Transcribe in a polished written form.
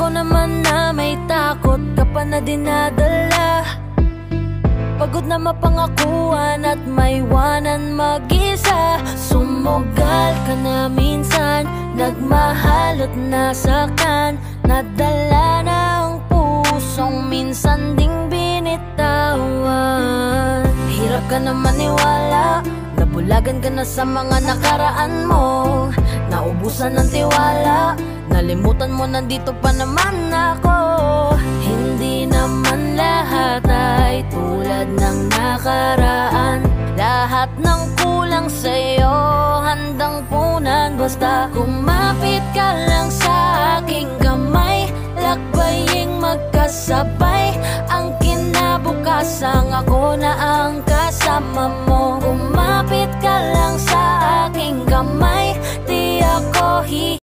ko naman na may takot ka pa na dinadala. Pagod na mapangakuan at maiwanan mag-isa. Sumugal ka na minsan, nagmahal at nasaktan. Nadala na ang pusong minsan ding binitawan. Hirap ka na maniwala, nabulagan ka na sa mga nakaraan mo. Naubusan ng tiwala, nalimutan mo nandito pa naman ako. Hindi naman lahat ay tulad ng nakaraan. Lahat ng kulang sa'yo handang punan. Basta kumapit ka lang sa aking kamay, lakbaying magkasabay. Ang kinabukasan ako na ang kasama mo. Kumapit ka lang sa aking kamay, di ako